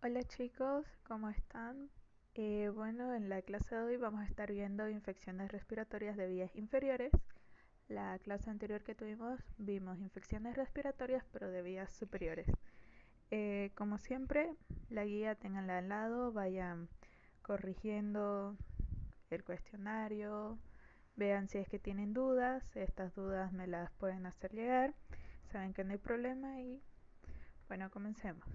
Hola chicos, ¿cómo están? Bueno, en la clase de hoy vamos a estar viendo infecciones respiratorias de vías inferiores. La clase anterior que tuvimos vimos infecciones respiratorias pero de vías superiores. Como siempre, la guía tenganla al lado, vayan corrigiendo el cuestionario, vean si es que tienen dudas, estas dudas me las pueden hacer llegar, saben que no hay problema y bueno, comencemos.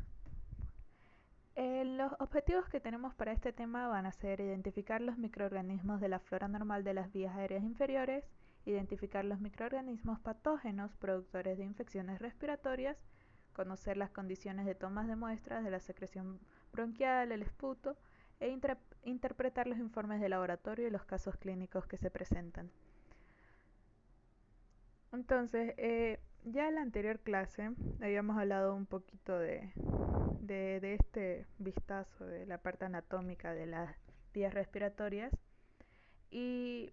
Los objetivos que tenemos para este tema van a ser identificar los microorganismos de la flora normal de las vías aéreas inferiores, identificar los microorganismos patógenos productores de infecciones respiratorias, conocer las condiciones de tomas de muestras de la secreción bronquial, el esputo, e interpretar los informes de laboratorio y los casos clínicos que se presentan. Entonces, ya en la anterior clase habíamos hablado un poquito de este vistazo de la parte anatómica de las vías respiratorias y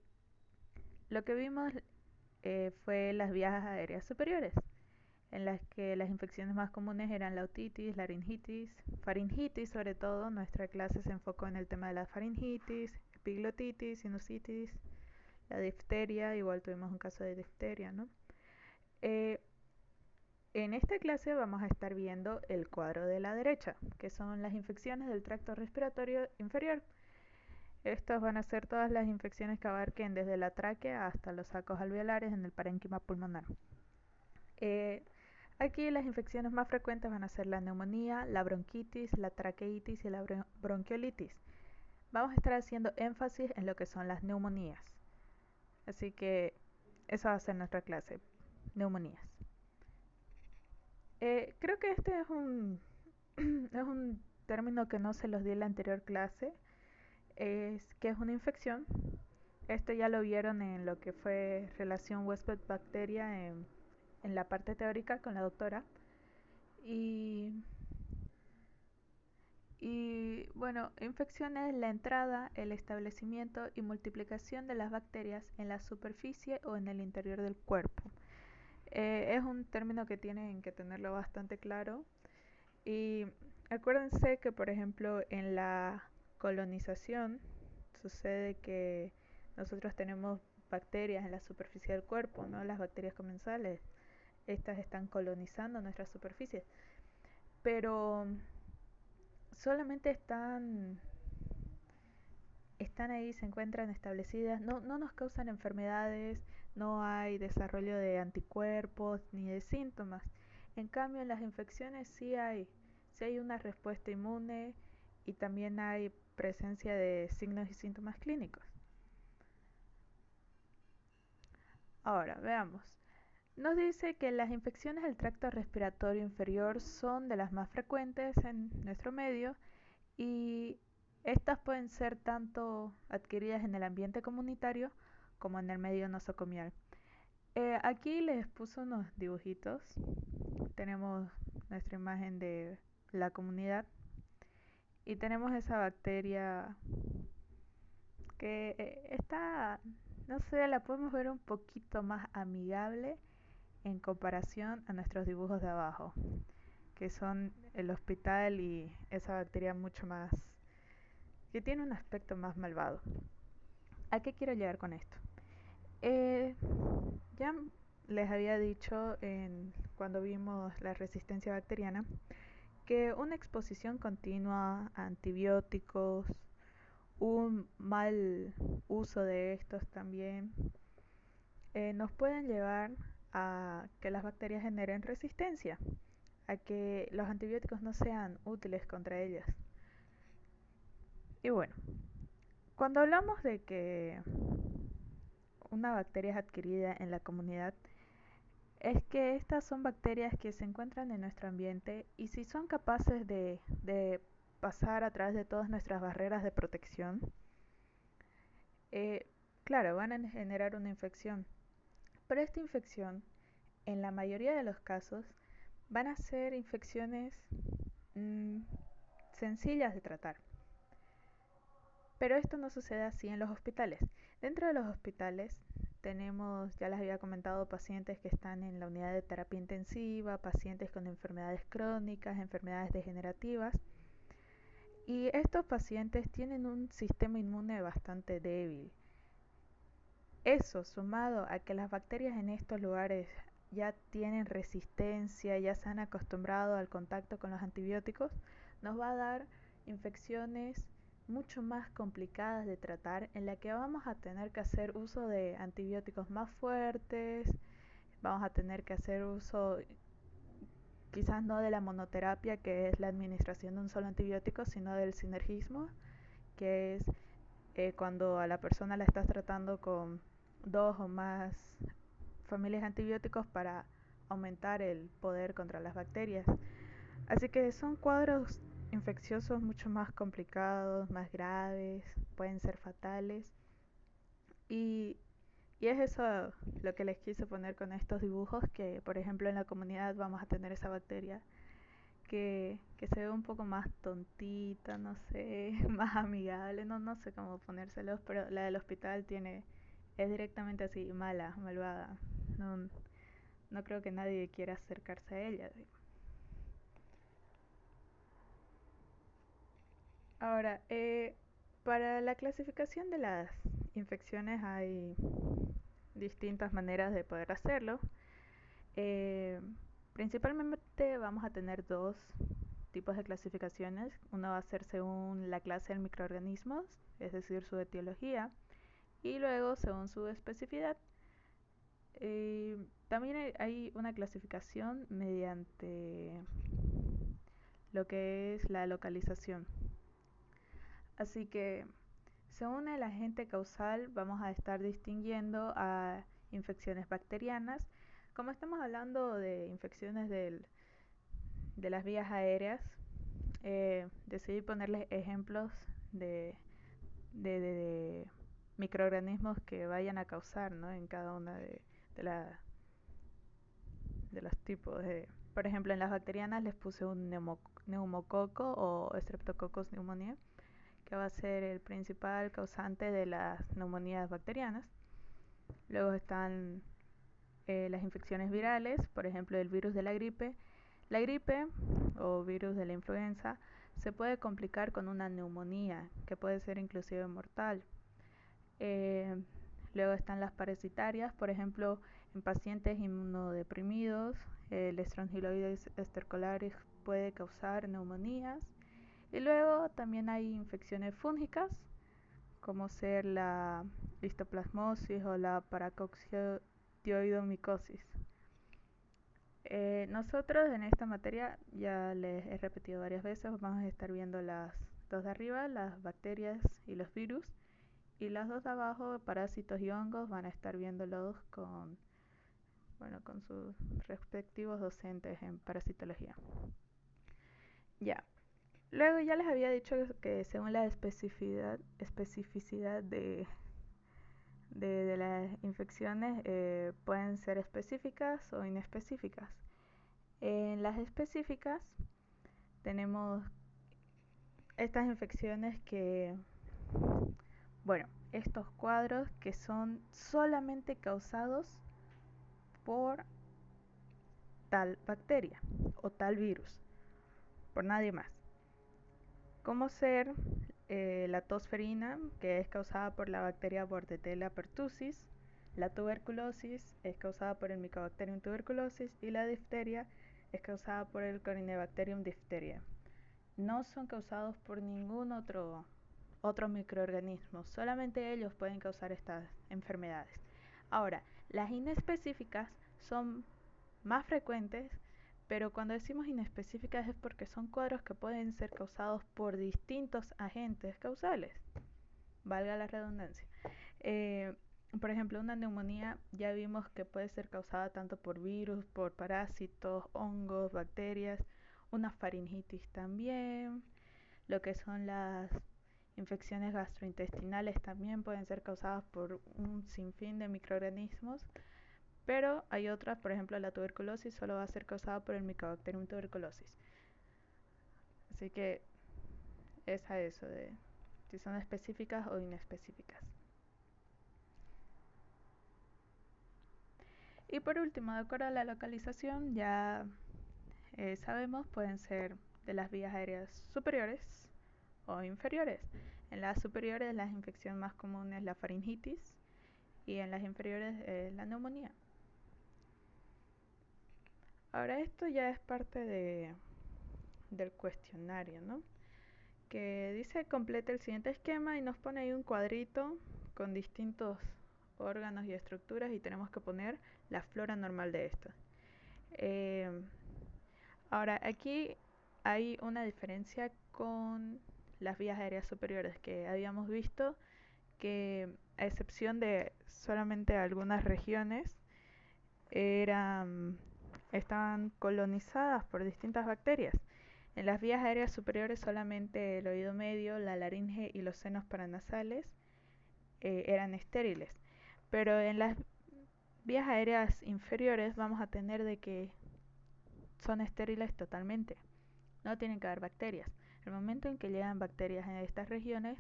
lo que vimos fue las vías aéreas superiores, en las que las infecciones más comunes eran la otitis, laringitis, faringitis sobre todo. Nuestra clase se enfocó en el tema de la faringitis, epiglotitis, sinusitis, la difteria, igual tuvimos un caso de difteria, ¿no? Eh, En esta clase vamos a estar viendo el cuadro de la derecha, que son las infecciones del tracto respiratorio inferior. Estas van a ser todas las infecciones que abarquen desde la tráquea hasta los sacos alveolares en el parénquima pulmonar. Eh, Aquí las infecciones más frecuentes van a ser la neumonía, la bronquitis, la traqueitis y la bronquiolitis. Vamos a estar haciendo énfasis en lo que son las neumonías. Así que esa va a ser nuestra clase, neumonías. Creo que este es es un término que no se los di en la anterior clase, es que es una infección. Esto ya lo vieron en lo que fue relación huésped-bacteria en la parte teórica con la doctora. Y, y bueno, infección es la entrada, el establecimiento y multiplicación de las bacterias en la superficie o en el interior del cuerpo. Es un término que tienen que tenerlo bastante claro. Y acuérdense que, por ejemplo, en la colonización sucede que nosotros tenemos bacterias en la superficie del cuerpo, ¿no? Las bacterias comensales, estas están colonizando nuestras superficies, pero solamente están ahí, se encuentran establecidas, no nos causan enfermedades, no hay desarrollo de anticuerpos ni de síntomas. En cambio, en las infecciones sí hay una respuesta inmune y también hay presencia de signos y síntomas clínicos. Ahora, veamos. Nos dice que las infecciones del tracto respiratorio inferior son de las más frecuentes en nuestro medio y estas pueden ser tanto adquiridas en el ambiente comunitario como en el medio nosocomial. Aquí les puse unos dibujitos. Tenemos nuestra imagen de la comunidad y tenemos esa bacteria que está, no sé, la podemos ver un poquito más amigable en comparación a nuestros dibujos de abajo, que son el hospital y esa bacteria mucho más, que tiene un aspecto más malvado. ¿A qué quiero llegar con esto? Ya les había dicho cuando vimos la resistencia bacteriana que una exposición continua a antibióticos, un mal uso de estos también, nos pueden llevar a que las bacterias generen resistencia, a que los antibióticos no sean útiles contra ellas. Y bueno, cuando hablamos de que una bacteria es adquirida en la comunidad, es que estas son bacterias que se encuentran en nuestro ambiente y si son capaces de pasar a través de todas nuestras barreras de protección, eh, claro, van a generar una infección. Pero esta infección, en la mayoría de los casos, van a ser infecciones mmm, sencillas de tratar. Pero esto no sucede así en los hospitales. Dentro de los hospitales tenemos, ya les había comentado, pacientes que están en la unidad de terapia intensiva, pacientes con enfermedades crónicas, enfermedades degenerativas. Y estos pacientes tienen un sistema inmune bastante débil. Eso, sumado a que las bacterias en estos lugares ya tienen resistencia, ya se han acostumbrado al contacto con los antibióticos, nos va a dar infecciones mucho más complicadas de tratar, en la que vamos a tener que hacer uso de antibióticos más fuertes, vamos a tener que hacer uso quizás no de la monoterapia, que es la administración de un solo antibiótico, sino del sinergismo, que es cuando a la persona la estás tratando con dos o más familias de antibióticos para aumentar el poder contra las bacterias. Así que son cuadros infecciosos mucho más complicados, más graves, pueden ser fatales. Y, y es eso lo que les quise poner con estos dibujos, que por ejemplo en la comunidad vamos a tener esa bacteria que se ve un poco más tontita, no sé, más amigable, no sé cómo ponérselos, pero la del hospital es directamente así, mala, malvada. No, no creo que nadie quiera acercarse a ella. Ahora, para la clasificación de las infecciones hay distintas maneras de poder hacerlo. Eh, Principalmente vamos a tener dos tipos de clasificaciones. Uno va a ser según la clase del microorganismos, es decir, su etiología, y luego según su especificidad. También hay una clasificación mediante lo que es la localización. Así que según el agente causal vamos a estar distinguiendo a infecciones bacterianas. Como estamos hablando de infecciones de las vías aéreas, decidí ponerles ejemplos de, de microorganismos que vayan a causar, ¿no?, en cada una de, la, de los tipos. Por ejemplo, en las bacterianas les puse un neumococo o Streptococcus pneumoniae, que va a ser el principal causante de las neumonías bacterianas. Luego están las infecciones virales, por ejemplo el virus de la gripe. La gripe o virus de la influenza se puede complicar con una neumonía, que puede ser inclusive mortal. Eh, Luego están las parasitarias, por ejemplo en pacientes inmunodeprimidos, el Strongyloides estercolaris puede causar neumonías. Y luego también hay infecciones fúngicas, como ser la histoplasmosis o la paracocciomicosis. Nosotros en esta materia, ya les he repetido varias veces, vamos a estar viendo las dos de arriba, las bacterias y los virus, y las dos de abajo, parásitos y hongos, van a estar viéndolos con sus respectivos docentes en parasitología. Ya, luego ya les había dicho que según la especificidad de las infecciones pueden ser específicas o inespecíficas. En las específicas tenemos estas infecciones estos cuadros que son solamente causados por tal bacteria o tal virus, por nadie más. Como ser la tosferina, que es causada por la bacteria Bordetella pertussis, la tuberculosis es causada por el Mycobacterium tuberculosis y la difteria es causada por el Corynebacterium diphtheria. No son causados por ningún otro microorganismo, solamente ellos pueden causar estas enfermedades. Ahora, las inespecíficas son más frecuentes, pero cuando decimos inespecíficas es porque son cuadros que pueden ser causados por distintos agentes causales, valga la redundancia. Por ejemplo, una neumonía ya vimos que puede ser causada tanto por virus, por parásitos, hongos, bacterias, una faringitis también. Lo que son las infecciones gastrointestinales también pueden ser causadas por un sinfín de microorganismos, pero hay otras, por ejemplo la tuberculosis solo va a ser causada por el Mycobacterium tuberculosis. Así que es a eso de si son específicas o inespecíficas. Y por último, de acuerdo a la localización, ya sabemos, pueden ser de las vías aéreas superiores o inferiores. En las superiores la infección más común es la faringitis y en las inferiores la neumonía. Ahora esto ya es parte del cuestionario, ¿no? Que dice completa el siguiente esquema y nos pone ahí un cuadrito con distintos órganos y estructuras y tenemos que poner la flora normal de estos. Ahora aquí hay una diferencia con las vías aéreas superiores que habíamos visto que a excepción de solamente algunas regiones estaban colonizadas por distintas bacterias. En las vías aéreas superiores solamente el oído medio, la laringe y los senos paranasales eran estériles. Pero en las vías aéreas inferiores vamos a tener de que son estériles totalmente. No tienen que haber bacterias. El momento en que llegan bacterias en estas regiones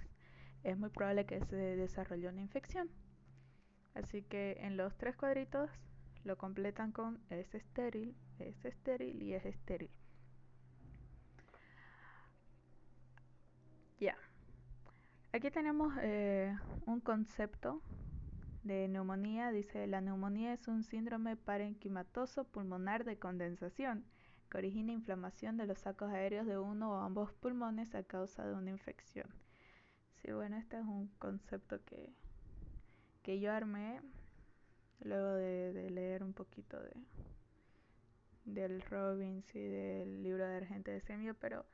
es muy probable que se desarrolle una infección. Así que en los tres cuadritos lo completan con es estéril y es estéril. Ya. Aquí tenemos un concepto de neumonía. Dice, la neumonía es un síndrome parenquimatoso pulmonar de condensación que origina inflamación de los sacos aéreos de uno o ambos pulmones a causa de una infección. Sí, bueno, este es un concepto que yo armé luego de leer un poquito del Robbins y del libro de Argente de Semio, pero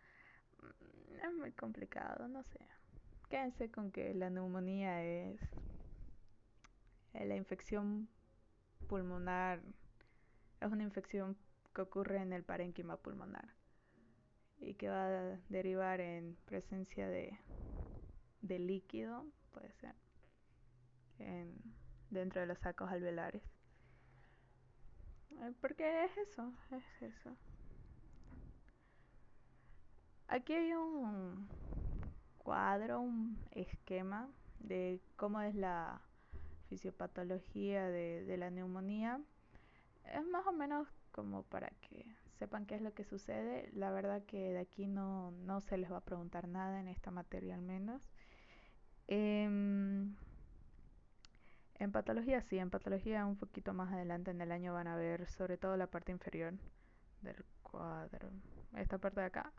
es muy complicado, no sé. Quédense con que la neumonía es la infección pulmonar, es una infección que ocurre en el parénquima pulmonar y que va a derivar en presencia de líquido, puede ser, en, dentro de los sacos alveolares. Porque es eso. Aquí hay un cuadro, un esquema de cómo es la fisiopatología de la neumonía. Es más o menos como para que sepan qué es lo que sucede. La verdad que de aquí no se les va a preguntar nada en esta materia al menos. En patología sí, en patología un poquito más adelante en el año van a ver sobre todo la parte inferior del cuadro. Esta parte de acá,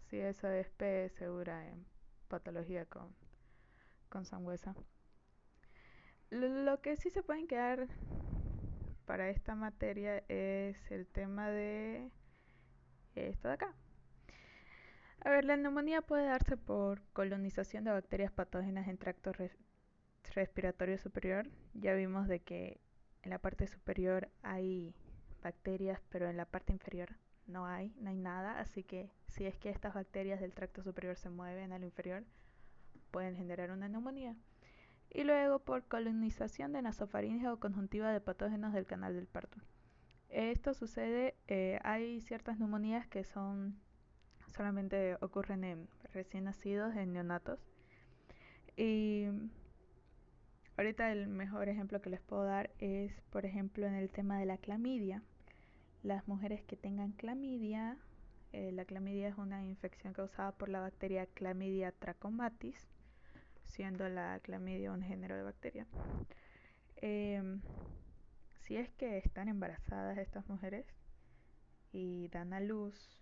sí, eso es P segura en patología con sangüesa. Lo que sí se pueden quedar para esta materia es el tema de esto de acá. A ver, la neumonía puede darse por colonización de bacterias patógenas en tracto respiratorio superior. Ya vimos de que en la parte superior hay bacterias, pero en la parte inferior no hay nada. Así que si es que estas bacterias del tracto superior se mueven al inferior, pueden generar una neumonía. Y luego por colonización de nasofaringe o conjuntiva de patógenos del canal del parto. Esto sucede, hay ciertas neumonías que solamente ocurren en recién nacidos, en neonatos. Y ahorita el mejor ejemplo que les puedo dar es, por ejemplo, en el tema de la clamidia. Las mujeres que tengan clamidia, la clamidia es una infección causada por la bacteria Clamidia trachomatis, siendo la clamidia un género de bacteria. Si es que están embarazadas estas mujeres y dan a luz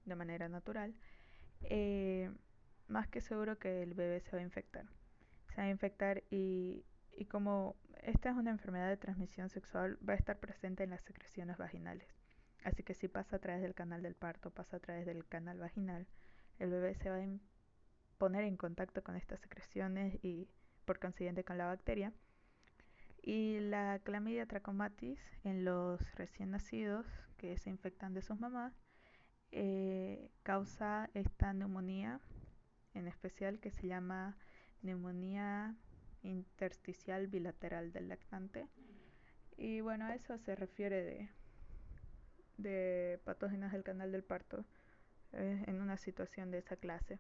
de manera natural, más que seguro que el bebé se va a infectar. Se va a infectar y como esta es una enfermedad de transmisión sexual, va a estar presente en las secreciones vaginales. Así que si pasa a través del canal del parto, pasa a través del canal vaginal, el bebé se va a poner en contacto con estas secreciones y por consiguiente con la bacteria. Y la clamidia trachomatis en los recién nacidos que se infectan de sus mamás causa esta neumonía en especial que se llama neumonía intersticial bilateral del lactante. Y bueno, a eso se refiere de patógenos del canal del parto en una situación de esa clase.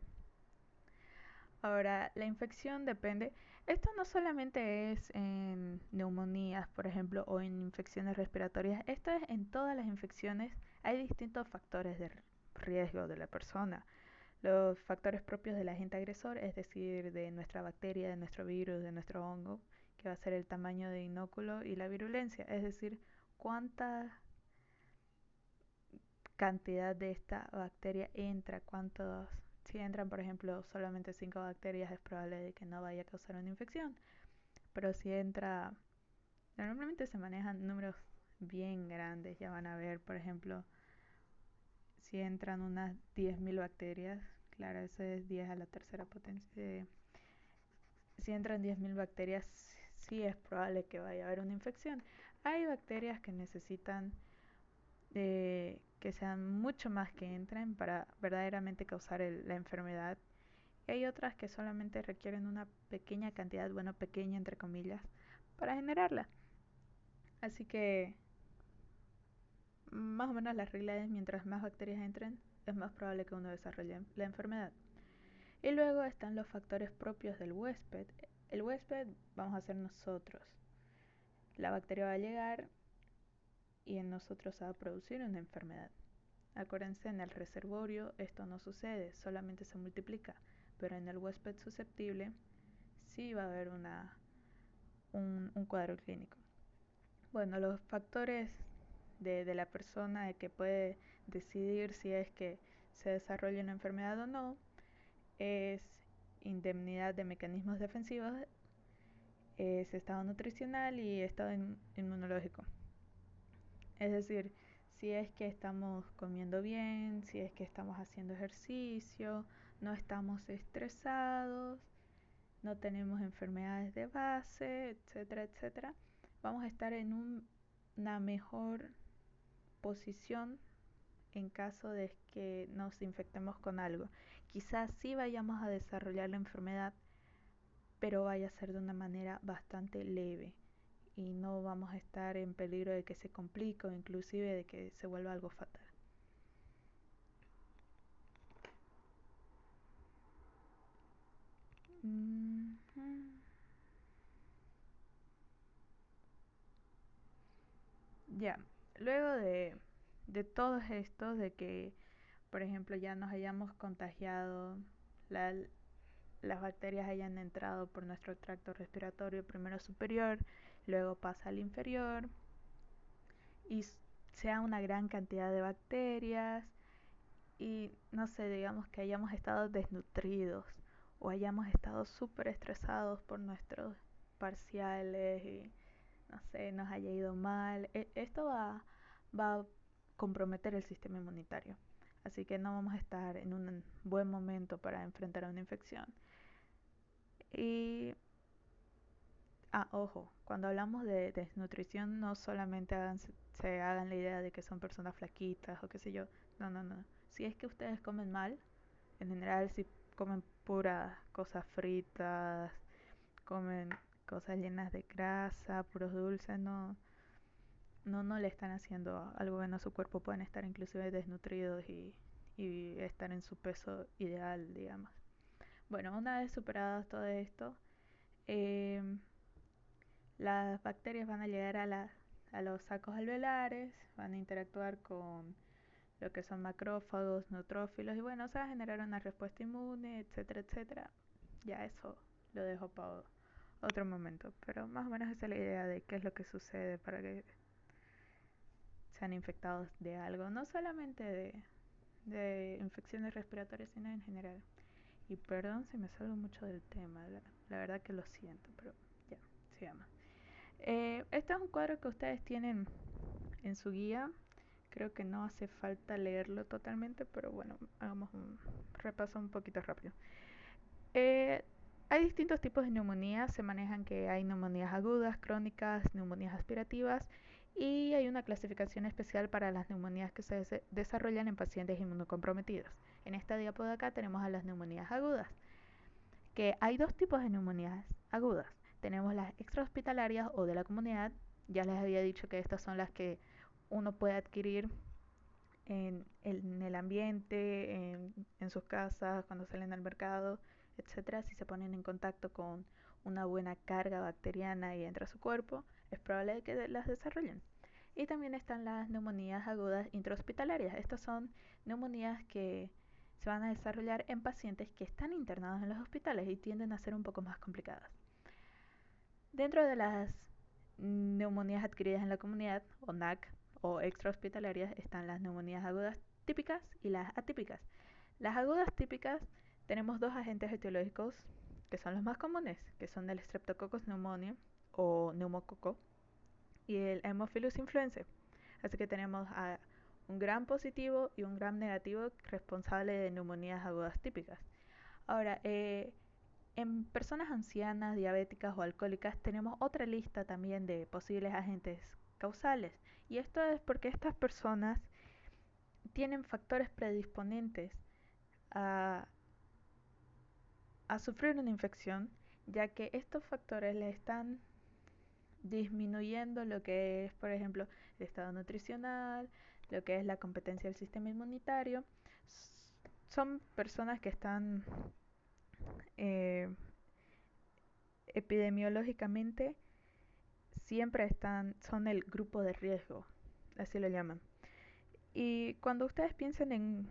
Ahora, la infección depende. Esto no solamente es en neumonías, por ejemplo, o en infecciones respiratorias. Esto es en todas las infecciones. Hay distintos factores de riesgo de la persona. Los factores propios del agente agresor, es decir, de nuestra bacteria, de nuestro virus, de nuestro hongo, que va a ser el tamaño de inóculo y la virulencia, es decir, cuánta cantidad de esta bacteria entra, cuántos, si entran por ejemplo solamente 5 bacterias es probable de que no vaya a causar una infección, pero si entra, normalmente se manejan números bien grandes, ya van a ver por ejemplo si entran unas 10.000 bacterias, claro, eso es 10 a la tercera potencia, si entran 10.000 bacterias sí es probable que vaya a haber una infección. Hay bacterias que necesitan que sean mucho más que entren para verdaderamente causar la enfermedad. Y hay otras que solamente requieren una pequeña cantidad, bueno, pequeña entre comillas, para generarla. Así que más o menos la regla es mientras más bacterias entren, es más probable que uno desarrolle la enfermedad. Y luego están los factores propios del huésped. El huésped vamos a ser nosotros. La bacteria va a llegar y en nosotros se va a producir una enfermedad. Acuérdense, en el reservorio esto no sucede, solamente se multiplica, pero en el huésped susceptible sí va a haber un cuadro clínico. Bueno, los factores de la persona que puede decidir si es que se desarrolla una enfermedad o no es indemnidad de mecanismos defensivos, es estado nutricional y estado inmunológico. Es decir, si es que estamos comiendo bien, si es que estamos haciendo ejercicio, no estamos estresados, no tenemos enfermedades de base, etcétera, etcétera, vamos a estar en una mejor posición en caso de que nos infectemos con algo. Quizás sí vayamos a desarrollar la enfermedad, pero vaya a ser de una manera bastante leve y no vamos a estar en peligro de que se complique o inclusive de que se vuelva algo fatal. Ya, luego de todos estos, de que por ejemplo ya nos hayamos contagiado, la, las bacterias hayan entrado por nuestro tracto respiratorio primero superior, luego pasa al inferior y sea una gran cantidad de bacterias y no sé, digamos que hayamos estado desnutridos o hayamos estado súper estresados por nuestros parciales y no sé, nos haya ido mal, esto va a comprometer el sistema inmunitario. Así que no vamos a estar en un buen momento para enfrentar a una infección. Y, ojo, cuando hablamos de desnutrición no solamente se hagan la idea de que son personas flaquitas o qué sé yo. No, no, no. Si es que ustedes comen mal, en general si comen puras cosas fritas, comen cosas llenas de grasa, puros dulces, no le están haciendo algo bueno a su cuerpo. Pueden estar inclusive desnutridos y estar en su peso ideal, digamos. Bueno, una vez superados todo esto, eh, las bacterias van a llegar a los sacos alveolares, van a interactuar con lo que son macrófagos, neutrófilos y bueno, se va a generar una respuesta inmune, etcétera, etcétera. Ya eso lo dejo para otro momento, pero más o menos esa es la idea de qué es lo que sucede para que sean infectados de algo, no solamente de infecciones respiratorias, sino en general. Y perdón si me salgo mucho del tema, la verdad que lo siento, pero ya, sigamos. Este es un cuadro que ustedes tienen en su guía. Creo que no hace falta leerlo totalmente, pero bueno, hagamos un repaso un poquito rápido. Eh, Hay distintos tipos de neumonías, se manejan que hay neumonías agudas, crónicas, neumonías aspirativas y hay una clasificación especial para las neumonías que se desarrollan en pacientes inmunocomprometidos. En esta diapo de acá tenemos a las neumonías agudas, que hay dos tipos de neumonías agudas. Tenemos las extrahospitalarias o de la comunidad, ya les había dicho que estas son las que uno puede adquirir en el ambiente, en sus casas, cuando salen al mercado, etcétera. Si se ponen en contacto con una buena carga bacteriana y entra a su cuerpo, es probable que las desarrollen. Y también están las neumonías agudas intrahospitalarias. Estas son neumonías que se van a desarrollar en pacientes que están internados en los hospitales y tienden a ser un poco más complicadas. Dentro de las neumonías adquiridas en la comunidad, o NAC, o extrahospitalarias, están las neumonías agudas típicas y las atípicas. Las agudas típicas tenemos dos agentes etiológicos que son los más comunes, que son el Streptococcus pneumoniae o neumococo y el Haemophilus influenzae. Así que tenemos a un gram positivo y un gram negativo responsable de neumonías agudas típicas. Ahora, en personas ancianas, diabéticas o alcohólicas tenemos otra lista también de posibles agentes causales. Y esto es porque estas personas tienen factores predisponentes a, a sufrir una infección, ya que estos factores le están disminuyendo lo que es, por ejemplo, el estado nutricional, lo que es la competencia del sistema inmunitario. Son personas que están eh, epidemiológicamente siempre son el grupo de riesgo, así lo llaman. Y cuando ustedes piensen en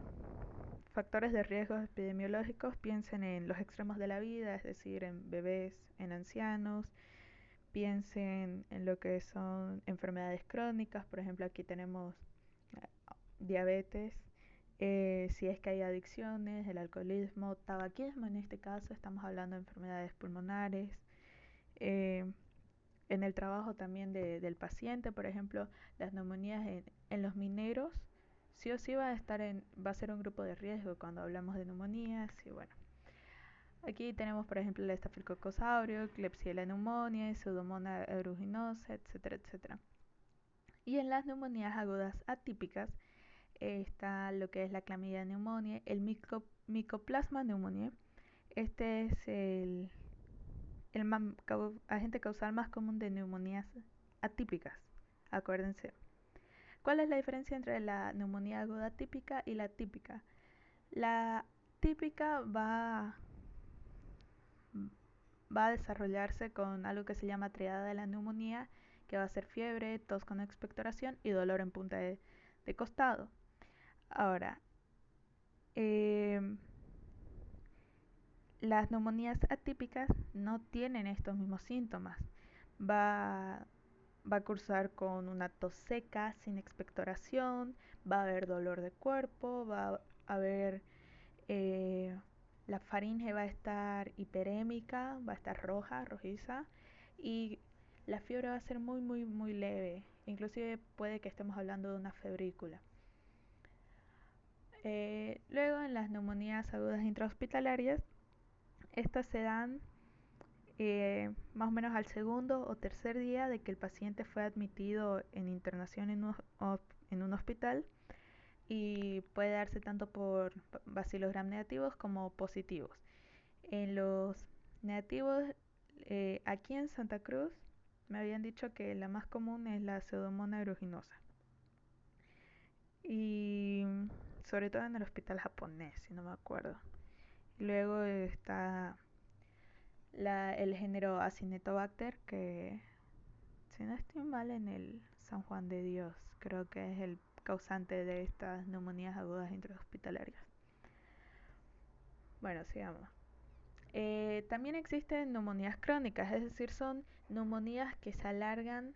factores de riesgo epidemiológicos, piensen en los extremos de la vida, es decir, en bebés, en ancianos, piensen en lo que son enfermedades crónicas, por ejemplo aquí tenemos diabetes, si es que hay adicciones, el alcoholismo, tabaquismo en este caso, estamos hablando de enfermedades pulmonares, eh, en el trabajo también del paciente, por ejemplo, las neumonías en los mineros, sí o sí va a ser un grupo de riesgo cuando hablamos de neumonías y bueno. Aquí tenemos, por ejemplo, el Staphylococcus aureus, Klebsiella pneumoniae, Pseudomonas aeruginosa, etcétera, etcétera. Y en las neumonías agudas atípicas está lo que es la Chlamydia pneumoniae, el Mycoplasma pneumoniae. Este es el agente causal más común de neumonías atípicas. Acuérdense. ¿Cuál es la diferencia entre la neumonía aguda típica y la típica? La típica va a desarrollarse con algo que se llama triada de la neumonía, que va a ser fiebre, tos con expectoración y dolor en punta de costado. Ahora, las neumonías atípicas no tienen estos mismos síntomas. Va, va a cursar con una tos seca, sin expectoración, va a haber dolor de cuerpo, va a haber la faringe va a estar hiperémica, va a estar roja, rojiza y la fiebre va a ser muy muy muy leve, inclusive puede que estemos hablando de una febrícula. Luego en las neumonías agudas intrahospitalarias, estas se dan más o menos al segundo o tercer día de que el paciente fue admitido en internación en un hospital y puede darse tanto por bacilos gram negativos como positivos. En los negativos, aquí en Santa Cruz me habían dicho que la más común es la Pseudomonas aeruginosa. Y sobre todo en el hospital japonés, si no me acuerdo. Luego está el género Acinetobacter, que si no estoy mal en el San Juan de Dios, creo que es el causante de estas neumonías agudas intrahospitalarias. Bueno, sigamos. También existen neumonías crónicas, es decir, son neumonías que se alargan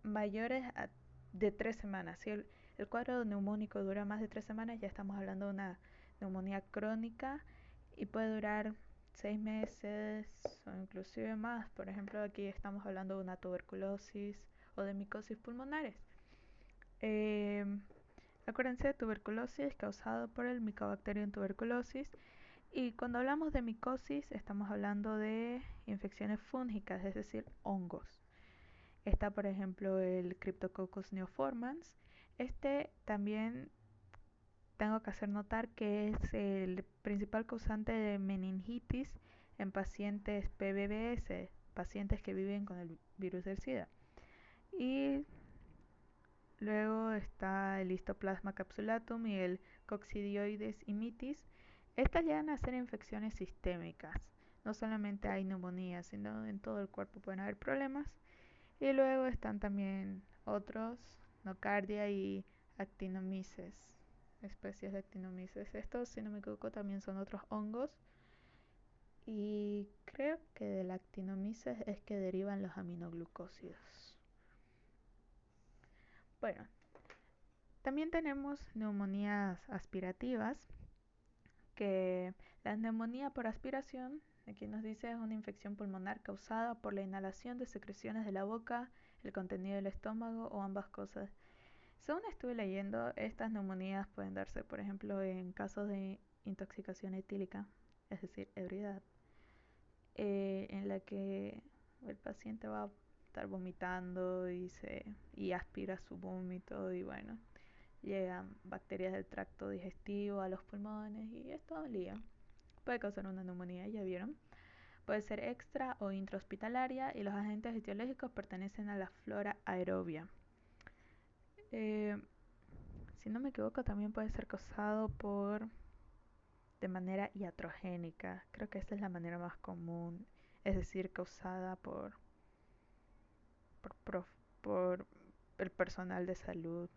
mayores de 3 semanas. Si el cuadro neumónico dura más de 3 semanas, ya estamos hablando de una neumonía crónica y puede durar 6 meses o inclusive más. Por ejemplo, aquí estamos hablando de una tuberculosis o de micosis pulmonares. Eh, Acuérdense, tuberculosis causada por el Mycobacterium tuberculosis. Y cuando hablamos de micosis, estamos hablando de infecciones fúngicas, es decir, hongos. Está, por ejemplo, el Cryptococcus neoformans. Este también tengo que hacer notar que es el principal causante de meningitis en pacientes PBBS, pacientes que viven con el virus del SIDA. Y luego está el Histoplasma capsulatum y el Coccidioides immitis. Estas llegan a ser infecciones sistémicas. No solamente hay neumonía, sino en todo el cuerpo pueden haber problemas. Y luego están también otros, nocardia y actinomyces. especies de actinomyces. Estos, si no me equivoco, también son otros hongos. Y creo que de la actinomyces es que derivan los aminoglucósidos. Bueno, también tenemos neumonías aspirativas, que la neumonía por aspiración, aquí nos dice, es una infección pulmonar causada por la inhalación de secreciones de la boca, el contenido del estómago o ambas cosas. Según estuve leyendo, estas neumonías pueden darse, por ejemplo, en casos de intoxicación etílica, es decir, ebriedad, en la que el paciente va a estar vomitando y aspira su vómito y bueno, llegan bacterias del tracto digestivo a los pulmones y es todo un lío. Puede causar una neumonía, ya vieron. Puede ser extra o intrahospitalaria y los agentes etiológicos pertenecen a la flora aerobia. Eh, si no me equivoco, también puede ser causado de manera iatrogénica. Creo que esta es la manera más común, es decir, causada por, por el personal de salud,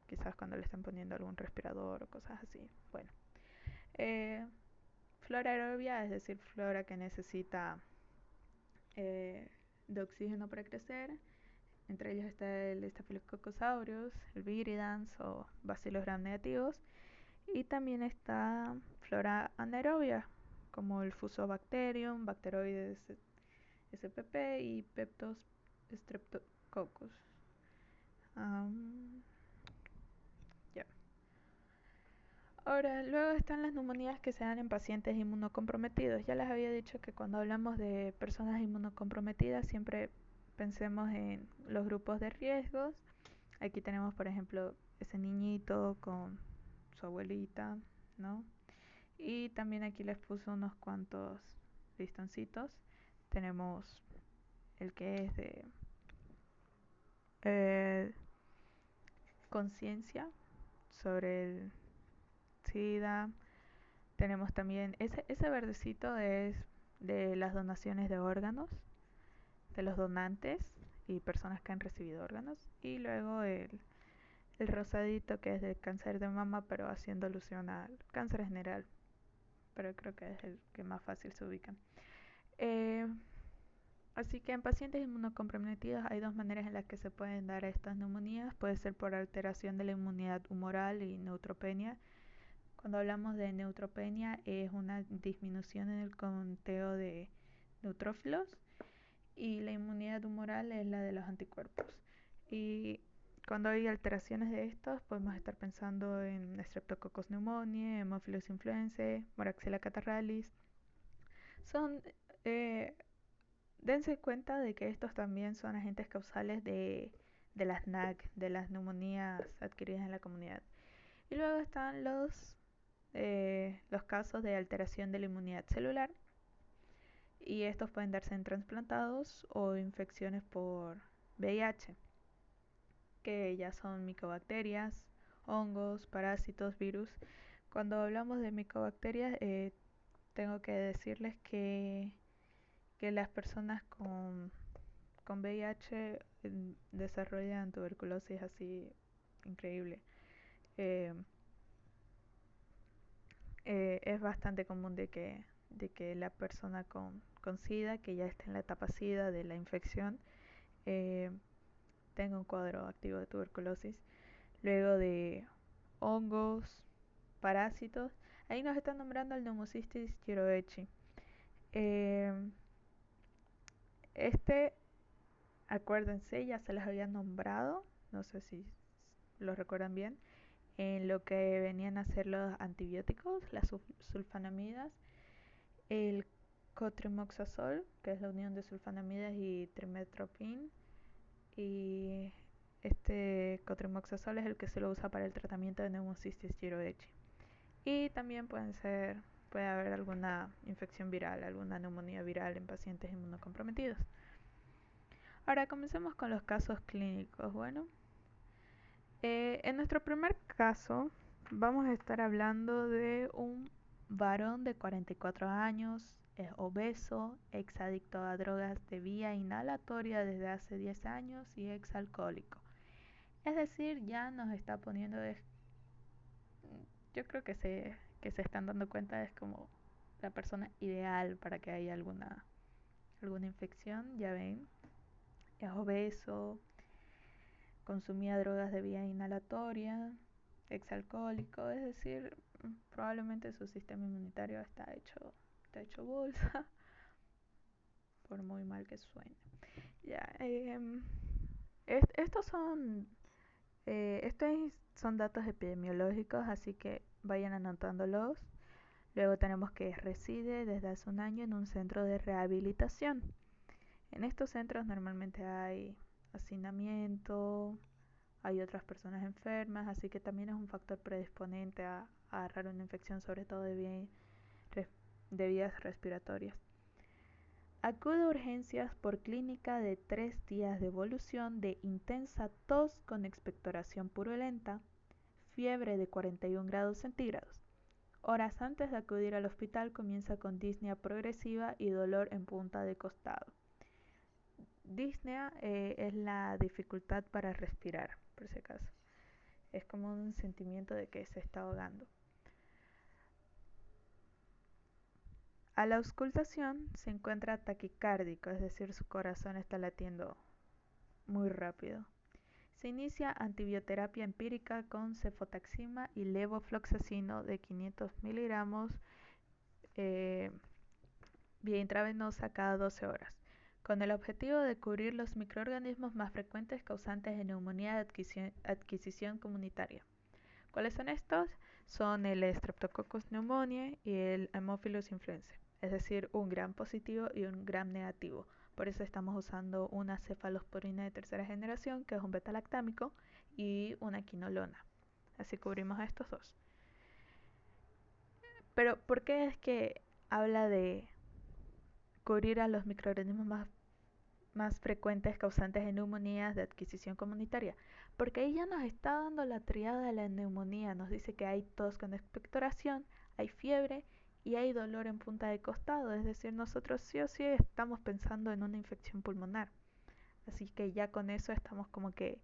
quizás cuando le están poniendo algún respirador o cosas así. Bueno, eh, flora aerobia, es decir, flora que necesita de oxígeno para crecer. Entre ellos está el Staphylococcus aureus, el viridans o Bacillus gram negativos. Y también está flora anaerobia, como el Fusobacterium, Bacteroides spp y Peptos streptococcus. Yeah. Ahora, luego están las neumonías que se dan en pacientes inmunocomprometidos. Ya les había dicho que cuando hablamos de personas inmunocomprometidas siempre pensemos en los grupos de riesgos. Aquí tenemos, por ejemplo, ese niñito con su abuelita, ¿no? Y también aquí les puse unos cuantos listoncitos. Tenemos el que es de eh, conciencia sobre el SIDA. Tenemos también, ese verdecito es de las donaciones de órganos, de los donantes y personas que han recibido órganos. Y luego el rosadito que es del cáncer de mama, pero haciendo alusión al cáncer general. Pero creo que es el que más fácil se ubica. Eh, Así que en pacientes inmunocomprometidos hay dos maneras en las que se pueden dar estas neumonías. Puede ser por alteración de la inmunidad humoral y neutropenia. Cuando hablamos de neutropenia es una disminución en el conteo de neutrófilos y la inmunidad humoral es la de los anticuerpos. Y cuando hay alteraciones de estos podemos estar pensando en Streptococcus pneumoniae, Haemophilus influenzae, Moraxella catarrhalis. Son eh, Dense cuenta de que estos también son agentes causales de las NAC, de las neumonías adquiridas en la comunidad. Y luego están los casos de alteración de la inmunidad celular. Y estos pueden darse en trasplantados o infecciones por VIH, que ya son micobacterias, hongos, parásitos, virus. Cuando hablamos de micobacterias, tengo que decirles que las personas con VIH desarrollan tuberculosis así increíble. Eh, es bastante común de que la persona con SIDA, que ya está en la etapa SIDA de la infección, eh, tenga un cuadro activo de tuberculosis. Luego de hongos, parásitos, ahí nos están nombrando el Pneumocystis jirovecii. Eh, este, acuérdense, ya se les había nombrado, no sé si lo recuerdan bien, en lo que venían a ser los antibióticos, las sulfanamidas, el cotrimoxazol, que es la unión de sulfanamidas y trimethoprim, y este cotrimoxazol es el que se lo usa para el tratamiento de Pneumocystis jirovecii. Y también puede haber alguna infección viral, alguna neumonía viral en pacientes inmunocomprometidos. Ahora comencemos con los casos clínicos. Bueno, en nuestro primer caso vamos a estar hablando de un varón de 44 años, es obeso, exadicto a drogas de vía inhalatoria desde hace 10 años y exalcohólico. Es decir, ya nos está poniendo yo creo que se están dando cuenta es como la persona ideal para que haya alguna infección, ya ven, es obeso, consumía drogas de vía inhalatoria, exalcohólico, es decir, probablemente su sistema inmunitario está hecho bolsa, por muy mal que suene. Ya, estos son datos epidemiológicos, así que vayan anotándolos. Luego tenemos que reside desde hace un año en un centro de rehabilitación. En estos centros normalmente hay hacinamiento, hay otras personas enfermas, así que también es un factor predisponente a agarrar una infección, sobre todo de vías respiratorias. Acude a urgencias por clínica de 3 días de evolución de intensa tos con expectoración purulenta, fiebre de 41 grados centígrados. Horas antes de acudir al hospital comienza con disnea progresiva y dolor en punta de costado. Disnea es la dificultad para respirar, por si acaso. Es como un sentimiento de que se está ahogando. A la auscultación se encuentra taquicárdico, es decir, su corazón está latiendo muy rápido. Se inicia antibioterapia empírica con cefotaxima y levofloxacino de 500 miligramos vía intravenosa cada 12 horas, con el objetivo de cubrir los microorganismos más frecuentes causantes de neumonía de adquisición comunitaria. ¿Cuáles son estos? Son el Streptococcus pneumoniae y el Haemophilus influenzae, es decir, un gram positivo y un gram negativo. Por eso estamos usando una cefalosporina de tercera generación, que es un beta-lactámico, y una quinolona. Así cubrimos estos dos. Pero, ¿por qué es que habla de cubrir a los microorganismos más frecuentes causantes de neumonías de adquisición comunitaria? Porque ahí ya nos está dando la triada de la neumonía. Nos dice que hay tos con expectoración, hay fiebre y hay dolor en punta de costado. Es decir, nosotros sí o sí estamos pensando en una infección pulmonar. Así que ya con eso estamos como que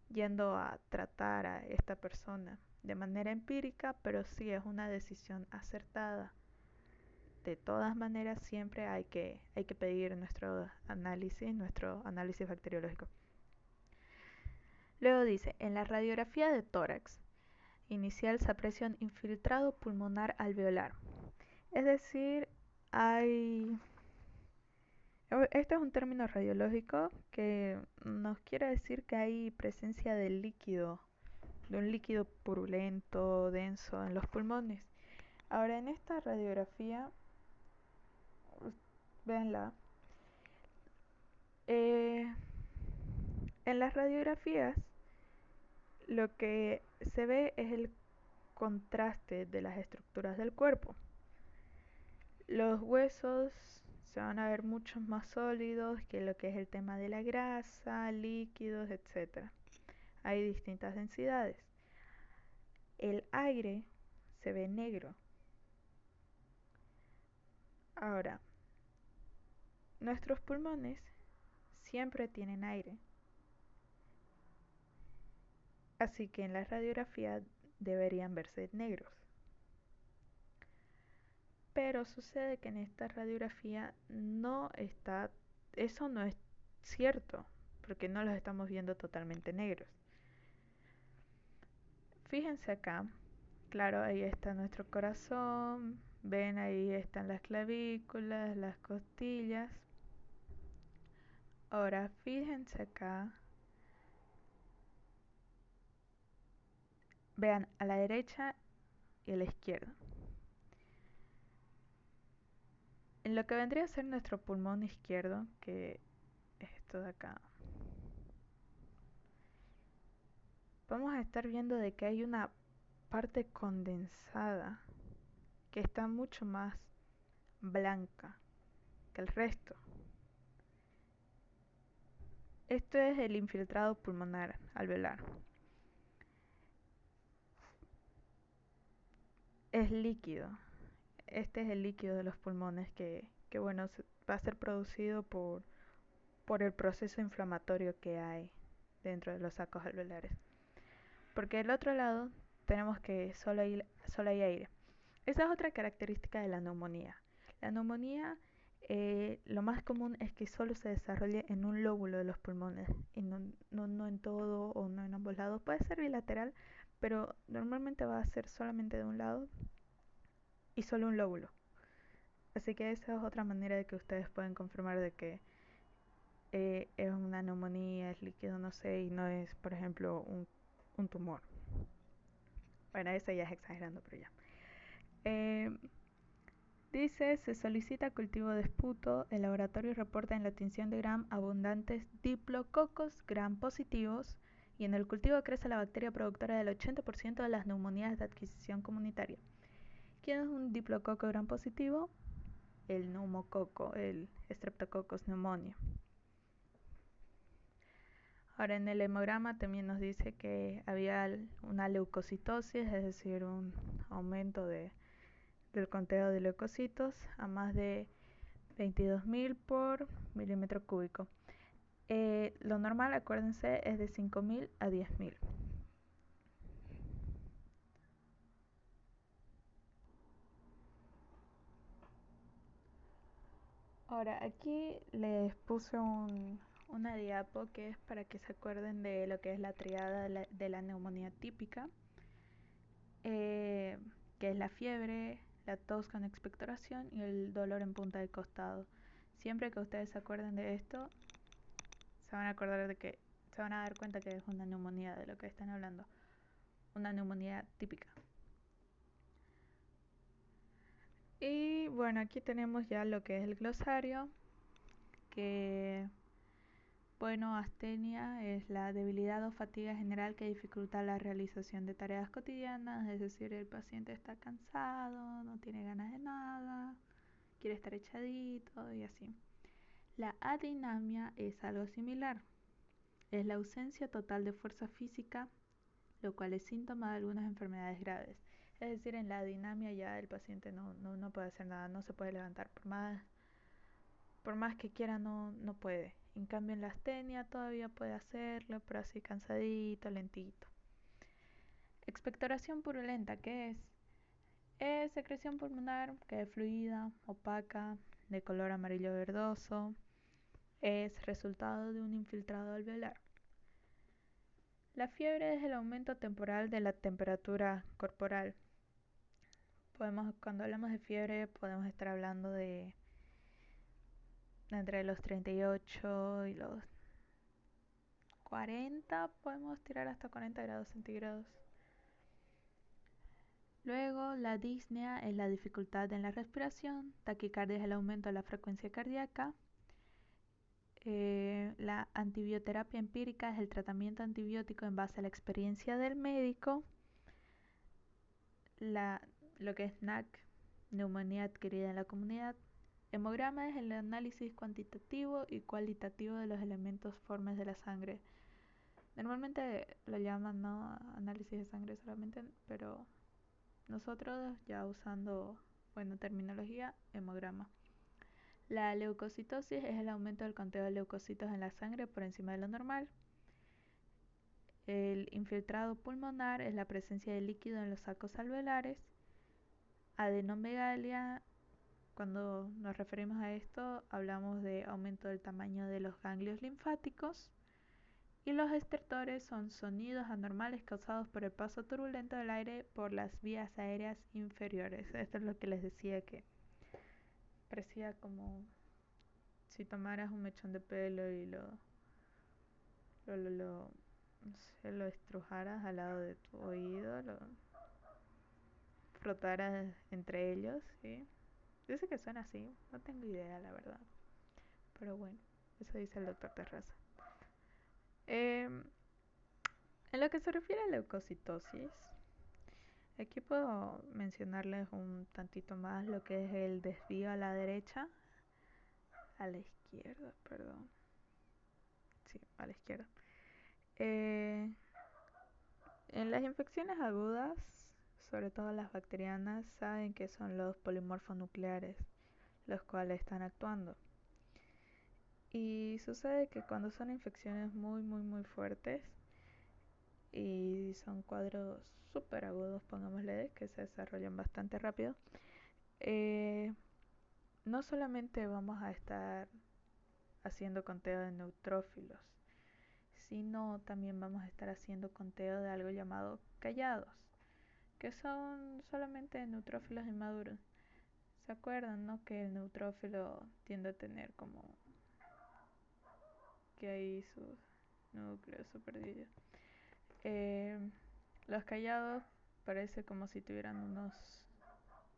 yendo a tratar a esta persona de manera empírica, pero sí es una decisión acertada. De todas maneras, siempre hay que pedir nuestro análisis bacteriológico. Luego dice, en la radiografía de tórax inicial se aprecia un infiltrado pulmonar alveolar. Es decir, este es un término radiológico que nos quiere decir que hay presencia de un líquido purulento, denso en los pulmones. Ahora, en esta radiografía, véanla, en las radiografías lo que se ve es el contraste de las estructuras del cuerpo. Los huesos se van a ver mucho más sólidos que lo que es el tema de la grasa, líquidos, etc. Hay distintas densidades. El aire se ve negro. Ahora, nuestros pulmones siempre tienen aire. Así que en la radiografía deberían verse negros. Pero sucede que en esta radiografía eso no es cierto, porque no los estamos viendo totalmente negros. Fíjense acá, claro, ahí está nuestro corazón, ven ahí están las clavículas, las costillas. Ahora fíjense acá, vean a la derecha y a la izquierda. En lo que vendría a ser nuestro pulmón izquierdo, que es esto de acá, vamos a estar viendo de que hay una parte condensada que está mucho más blanca que el resto. Esto es el infiltrado pulmonar alveolar. Es líquido. Este es el líquido de los pulmones que bueno, va a ser producido por el proceso inflamatorio que hay dentro de los sacos alveolares. Porque del otro lado tenemos que solo hay aire. Esa es otra característica de la neumonía. La neumonía, lo más común es que solo se desarrolle en un lóbulo de los pulmones y no en todo o no en ambos lados. Puede ser bilateral, pero normalmente va a ser solamente de un lado y solo un lóbulo. Así que esa es otra manera de que ustedes pueden confirmar de que es una neumonía, es líquido, no sé, y no es, por ejemplo, un tumor. Bueno, eso ya es exagerando, pero ya. Eh, Dice, se solicita cultivo de esputo, el laboratorio reporta en la tinción de Gram abundantes diplococos gram positivos y en el cultivo crece la bacteria productora del 80% de las neumonías de adquisición comunitaria. ¿Quién es un diplococo gram positivo? El neumococo, el Streptococcus pneumoniae. Ahora en el hemograma también nos dice que había una leucocitosis, es decir, un aumento del conteo de leucocitos a más de 22.000 por milímetro cúbico. Lo normal, acuérdense, es de 5.000 a 10.000. Ahora, aquí les puse una diapo que es para que se acuerden de lo que es la triada de la neumonía típica, que es la fiebre, la tos con expectoración y el dolor en punta del costado. Siempre que ustedes se acuerden de esto, se van a acordar de que se van a dar cuenta que es una neumonía de lo que están hablando, una neumonía típica. Y bueno, aquí tenemos ya lo que es el glosario, que bueno, astenia es la debilidad o fatiga general que dificulta la realización de tareas cotidianas, es decir, el paciente está cansado, no tiene ganas de nada, quiere estar echadito y así. La adinamia es algo similar, es la ausencia total de fuerza física, lo cual es síntoma de algunas enfermedades graves. Es decir, en la adinamia ya el paciente no puede hacer nada, no se puede levantar, por más que quiera no puede. En cambio en la astenia todavía puede hacerlo, pero así cansadito, lentito. Expectoración purulenta, ¿qué es? Es secreción pulmonar que es fluida, opaca, de color amarillo verdoso. Es resultado de un infiltrado alveolar. La fiebre es el aumento temporal de la temperatura corporal. Cuando hablamos de fiebre podemos estar hablando de entre los 38 y los 40, podemos tirar hasta 40 grados centígrados. Luego, la disnea es la dificultad en la respiración, taquicardia es el aumento de la frecuencia cardíaca, la antibioterapia empírica es el tratamiento antibiótico en base a la experiencia del médico, lo que es NAC, neumonía adquirida en la comunidad, hemograma es el análisis cuantitativo y cualitativo de los elementos formes de la sangre. Normalmente lo llaman no análisis de sangre solamente, pero nosotros ya usando terminología, hemograma. La leucocitosis es el aumento del conteo de leucocitos en la sangre por encima de lo normal. El infiltrado pulmonar es la presencia de líquido en los sacos alveolares. Adenomegalia, cuando nos referimos a esto, hablamos de aumento del tamaño de los ganglios linfáticos. Y los estertores son sonidos anormales causados por el paso turbulento del aire por las vías aéreas inferiores. Esto es lo que les decía, que parecía como si tomaras un mechón de pelo y no sé, lo estrujaras al lado de tu oído, lo frotaras entre ellos, ¿sí? Dice que suena así, no tengo idea la verdad. Pero bueno, eso dice el doctor Terraza. En lo que se refiere a leucocitosis, aquí puedo mencionarles un tantito más lo que es el desvío a la derecha, a la izquierda, perdón. Sí, a la izquierda. En las infecciones agudas, sobre todo las bacterianas, saben que son los polimorfos nucleares los cuales están actuando. Y sucede que cuando son infecciones muy fuertes, y son cuadros súper agudos, pongámosle, que se desarrollan bastante rápido. Eh, no solamente vamos a estar haciendo conteo de neutrófilos, sino también vamos a estar haciendo conteo de algo llamado callados, que son solamente neutrófilos inmaduros. ¿Se acuerdan, no? Que el neutrófilo tiende a tener como que hay sus núcleos superdivididos. Eh, los callados parece como si tuvieran unos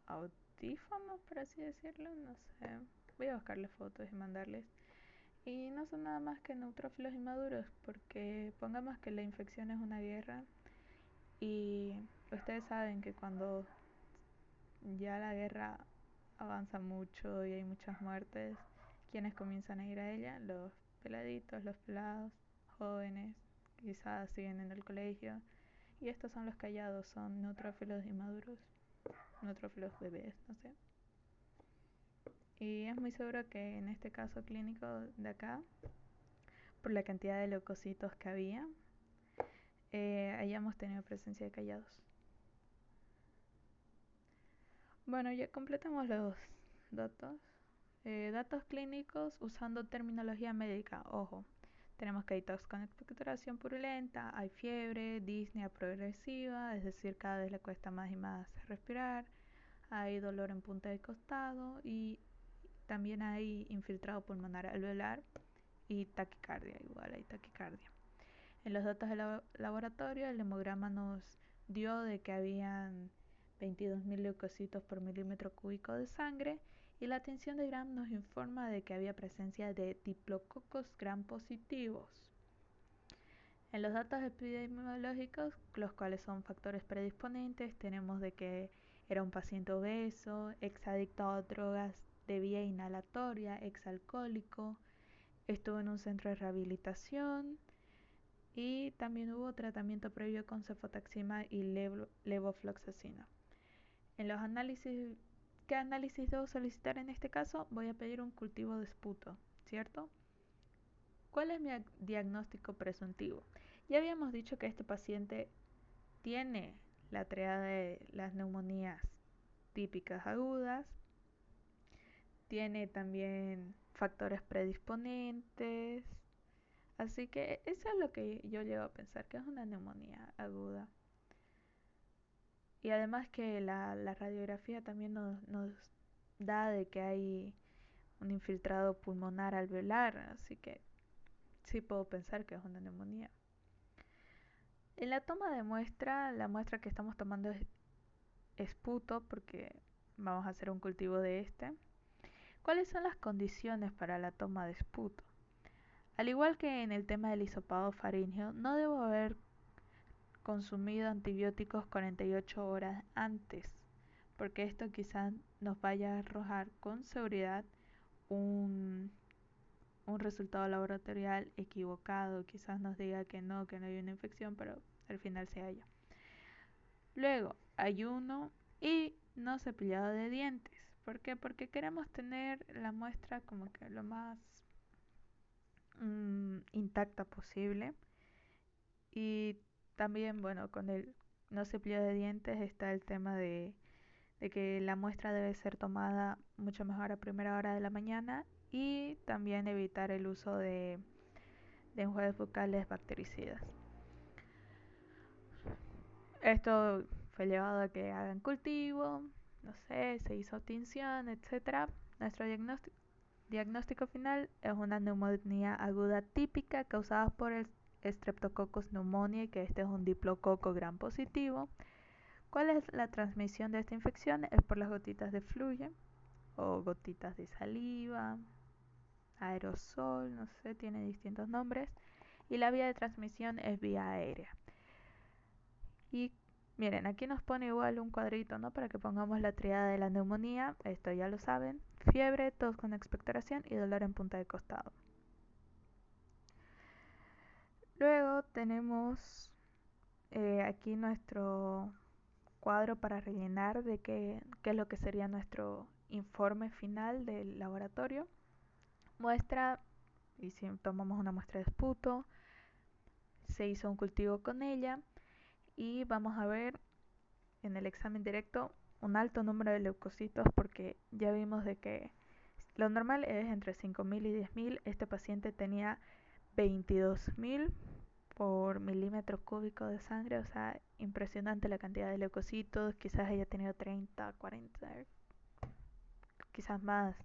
audífonos, por así decirlo, no sé. Voy a buscarles fotos y mandarles. Y no son nada más que neutrófilos inmaduros, porque pongamos que la infección es una guerra y ustedes saben que cuando ya la guerra avanza mucho y hay muchas muertes, quienes comienzan a ir a ella, los peladitos, los pelados, jóvenes, quizás siguen en el colegio. Y estos son los callados, son neutrófilos inmaduros, neutrófilos bebés, no sé. Y es muy seguro que en este caso clínico de acá, por la cantidad de leucocitos que había, hayamos tenido presencia de callados. Bueno, ya completamos los datos. Datos clínicos usando terminología médica. Ojo, tenemos que hay tos con expectoración purulenta, hay fiebre, disnea progresiva, es decir, cada vez le cuesta más y más respirar, hay dolor en punta de costado y también hay infiltrado pulmonar alveolar y taquicardia, igual hay taquicardia. En los datos del laboratorio, el hemograma nos dio de que habían 22.000 leucocitos por milímetro cúbico de sangre y la tinción de Gram nos informa de que había presencia de diplococos gram positivos. En los datos epidemiológicos, los cuales son factores predisponentes, tenemos de que era un paciente obeso, exadicto a drogas de vía inhalatoria, exalcohólico, estuvo en un centro de rehabilitación y también hubo tratamiento previo con cefotaxima y levofloxacina. En los análisis, ¿qué análisis debo solicitar en este caso? Voy a pedir un cultivo de esputo, ¿cierto? ¿Cuál es mi diagnóstico presuntivo? Ya habíamos dicho que este paciente tiene la triada de las neumonías típicas agudas, tiene también factores predisponentes, así que eso es lo que yo llego a pensar, que es una neumonía aguda. Y además que la radiografía también nos da de que hay un infiltrado pulmonar alveolar, así que sí puedo pensar que es una neumonía. En la toma de muestra, la muestra que estamos tomando es esputo porque vamos a hacer un cultivo de este. ¿Cuáles son las condiciones para la toma de esputo? Al igual que en el tema del hisopado faríngeo, no debo haber consumido antibióticos 48 horas antes, porque esto quizás nos vaya a arrojar con seguridad un resultado laboratorial equivocado, quizás nos diga que no hay una infección, pero al final se halla. Luego, ayuno y no cepillado de dientes. ¿Por qué? Porque queremos tener la muestra como que lo más intacta posible. Y también, bueno, con el no cepillado de dientes está el tema de que la muestra debe ser tomada mucho mejor a primera hora de la mañana y también evitar el uso de enjuagues bucales bactericidas. Esto fue llevado a que hagan cultivo, no sé, se hizo tinción, etc. Nuestro diagnóstico final es una neumonía aguda típica causada por el Streptococcus pneumoniae, que este es un diplococo gram positivo. ¿Cuál es la transmisión de esta infección? Es por las gotitas de fluye o gotitas de saliva, aerosol, no sé, tiene distintos nombres. Y la vía de transmisión es vía aérea. Y miren, aquí nos pone igual un cuadrito, ¿no? Para que pongamos la triada de la neumonía. Esto ya lo saben. Fiebre, tos con expectoración y dolor en punta de costado. Luego tenemos aquí nuestro cuadro para rellenar de qué es lo que sería nuestro informe final del laboratorio. Muestra, y si tomamos una muestra de esputo, se hizo un cultivo con ella y vamos a ver en el examen directo un alto número de leucocitos porque ya vimos de que lo normal es entre 5.000 y 10.000. Este paciente tenía 22.000 por milímetro cúbico de sangre, o sea, impresionante la cantidad de leucocitos. Quizás haya tenido 30, 40, quizás más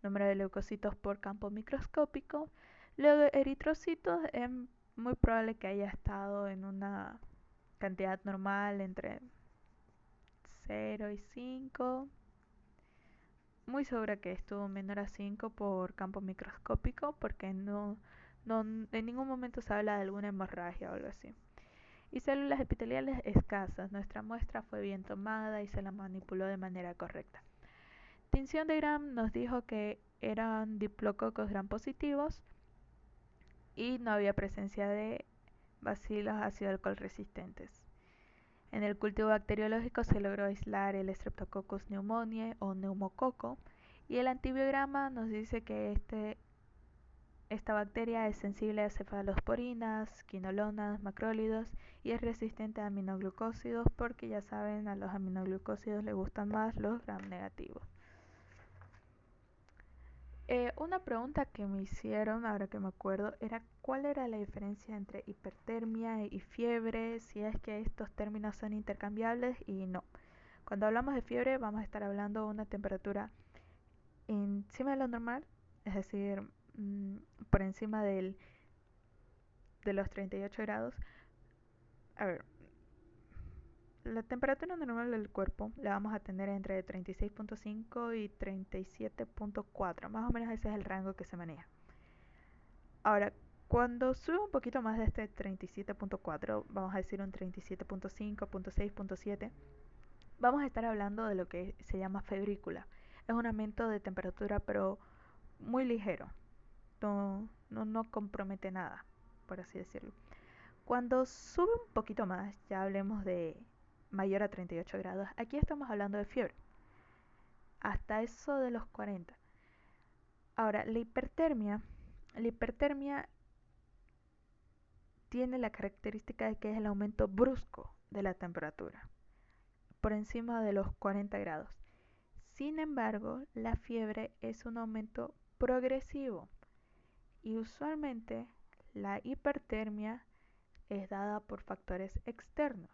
número de leucocitos por campo microscópico. Luego eritrocitos es muy probable que haya estado en una cantidad normal entre 0 y 5. Muy segura que estuvo menor a 5 por campo microscópico porque no, en ningún momento se habla de alguna hemorragia o algo así. Y células epiteliales escasas. Nuestra muestra fue bien tomada y se la manipuló de manera correcta. Tinción de Gram nos dijo que eran diplococos gram positivos y no había presencia de bacilos ácido alcohol resistentes. En el cultivo bacteriológico se logró aislar el Streptococcus pneumoniae o neumococo y el antibiograma nos dice que esta bacteria es sensible a cefalosporinas, quinolonas, macrólidos y es resistente a aminoglucósidos porque ya saben, a los aminoglucósidos les gustan más los gram negativos. Una pregunta que me hicieron, ahora que me acuerdo, era cuál era la diferencia entre hipertermia y fiebre, si es que estos términos son intercambiables y no. Cuando hablamos de fiebre vamos a estar hablando de una temperatura encima de lo normal, es decir, por encima de los 38 grados. A ver, la temperatura normal del cuerpo la vamos a tener entre 36.5 y 37.4, más o menos ese es el rango que se maneja. Ahora, cuando sube un poquito más de este 37.4, vamos a decir un 37.5, .6, .7, vamos a estar hablando de lo que se llama febrícula. Es un aumento de temperatura pero muy ligero, no compromete nada, por así decirlo. Cuando sube un poquito más, ya hablemos de mayor a 38 grados, aquí estamos hablando de fiebre, hasta eso de los 40. Ahora, la hipertermia tiene la característica de que es el aumento brusco de la temperatura, por encima de los 40 grados. Sin embargo, la fiebre es un aumento progresivo y usualmente la hipertermia es dada por factores externos.